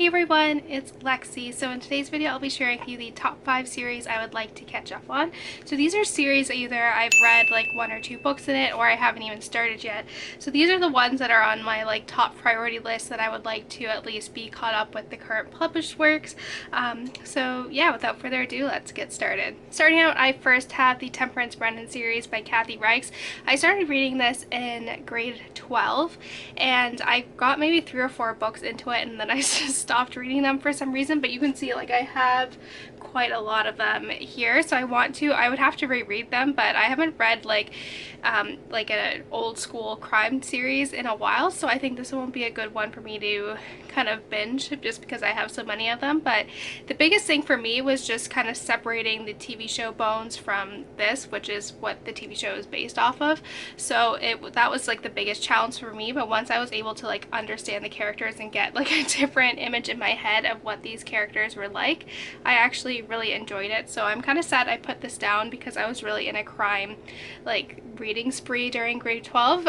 Hey everyone, it's Lexie. So in today's video I'll be sharing with you the top 5 series I would like to catch up on. So these are series that either I've read like 1 or 2 books in it, or I haven't even started yet. So these are the ones that are on my like top priority list that I would like to at least be caught up with the current published works. So yeah, without further ado, let's get started. Starting out, I first have the Temperance Brennan series by Reichs. I started reading this in grade 12 and I got maybe 3 or 4 books into it, and then I just stopped reading them for some reason. But you can see like I have quite a lot of them here, so I would have to reread them, but I haven't read like an old school crime series in a while, so I think this won't be a good one for me to kind of binge just because I have so many of them. But the biggest thing for me was just kind of separating the TV show bones from this, which is what the TV show is based off of. So that was like the biggest challenge for me. But once I was able to like understand the characters and get like a different image in my head of what these characters were like, I actually really enjoyed it. So I'm kind of sad I put this down because I was really in a crime like reading spree during grade 12,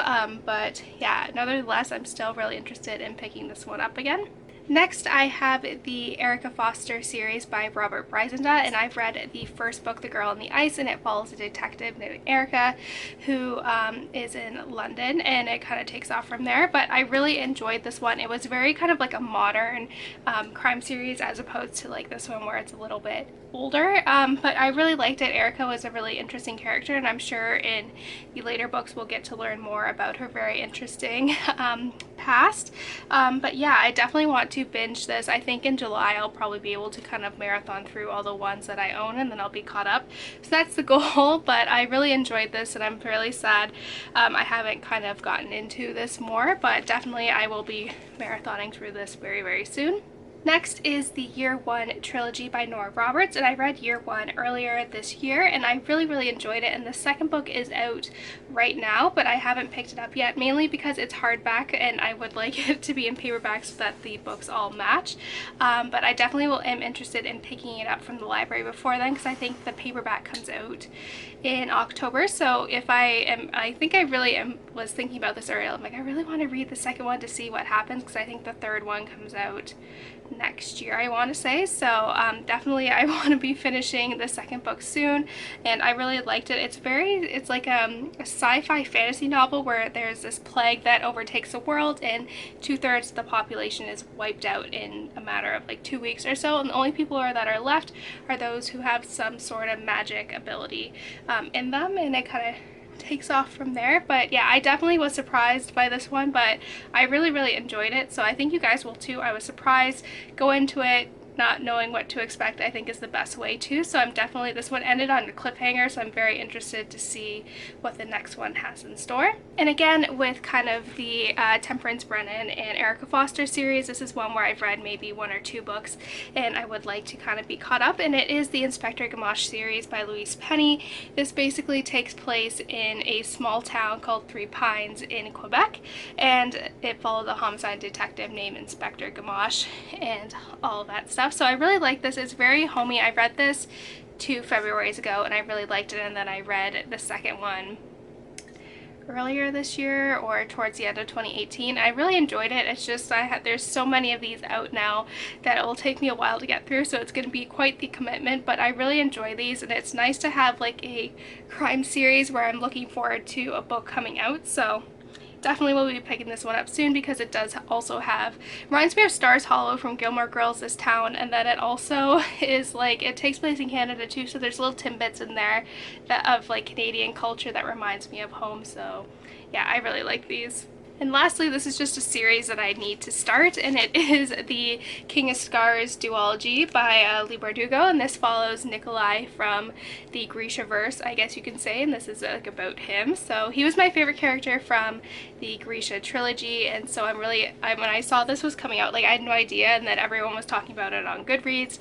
but yeah, nevertheless I'm still really interested in picking this one up again. Next, I have the Erika Foster series by Bryznda, and I've read the first book, The Girl on the Ice, and it follows a detective named Erika who is in London, and it kind of takes off from there. But I really enjoyed this one. It was very kind of like a modern crime series as opposed to like this one where it's a little bit older, but I really liked it. Erika was a really interesting character, and I'm sure in the later books we'll get to learn more about her very interesting past. But yeah, I definitely want to binge this. I think in July I'll probably be able to kind of marathon through all the ones that I own, and then I'll be caught up. So that's the goal. But I really enjoyed this, and I'm really sad I haven't kind of gotten into this more, but definitely I will be marathoning through this very, very soon. Next is the Year 1 Trilogy by Nora, and I read Year 1 earlier this year and I really enjoyed it, and the second book is out right now, but I haven't picked it up yet, mainly because it's hardback and I would like it to be in paperback so that the books all match. But I definitely am interested in picking it up from the library before then, because I think the paperback comes out in October. So if I think I really was thinking about this earlier, I'm like, I really want to read the second one to see what happens, because I think the third one comes out next year, I want to say. So definitely I want to be finishing the second book soon, and I really liked it. It's like a sci-fi fantasy novel where there's this plague that overtakes the world and 2/3 of the population is wiped out in a matter of like 2 weeks or so, and the only people that are left are those who have some sort of magic ability in them, and it kind of takes off from there. But yeah, I definitely was surprised by this one, but I really enjoyed it, so I think you guys will too. I was surprised, go into it not knowing what to expect, I think is the best way to. So this one ended on a cliffhanger, so I'm very interested to see what the next one has in store. And again, with kind of the Temperance Brennan and Erika Foster series, this is one where I've read maybe 1 or 2 books and I would like to kind of be caught up, and it is the Inspector Gamache series by Louise. This basically takes place in a small town called Three Pines in Quebec, and it follows a homicide detective named Inspector Gamache and all that stuff. So I really like this. It's very homey. I read this 2 Februarys ago and I really liked it, and then I read the second one earlier this year or towards the end of 2018. I really enjoyed it. It's just there's so many of these out now that it will take me a while to get through, so it's going to be quite the commitment, but I really enjoy these, and it's nice to have like a crime series where I'm looking forward to a book coming out. So definitely will be picking this one up soon, because it does also reminds me of Stars Hollow from Gilmore Girls, this town, and then it also is like, it takes place in Canada too, so there's little tidbits in there of like Canadian culture that reminds me of home. So yeah, I really like these. And lastly, this is just a series that I need to start, and it is the King of Scars duology by Leigh Bardugo, and this follows Nikolai from the Grisha verse, I guess you can say, and this is like about him. So he was my favorite character from the Grisha trilogy, and so when I saw this was coming out, like I had no idea, and then everyone was talking about it on Goodreads,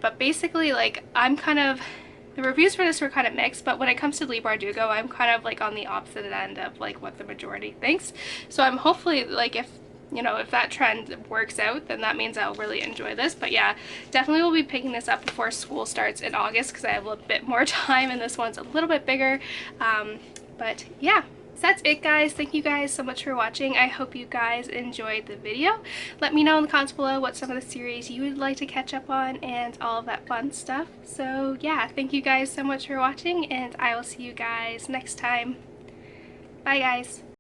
but basically like the reviews for this were kind of mixed, but when it comes to Leigh Bardugo, I'm kind of like on the opposite end of like what the majority thinks. So I'm hopefully like, if that trend works out, then that means I'll really enjoy this. But yeah, definitely will be picking this up before school starts in August, because I have a little bit more time and this one's a little bit bigger. But yeah. So that's it, guys. Thank you guys so much for watching. I hope you guys enjoyed the video. Let me know in the comments below what some of the series you would like to catch up on and all of that fun stuff. So yeah, thank you guys so much for watching, and I will see you guys next time. Bye, guys.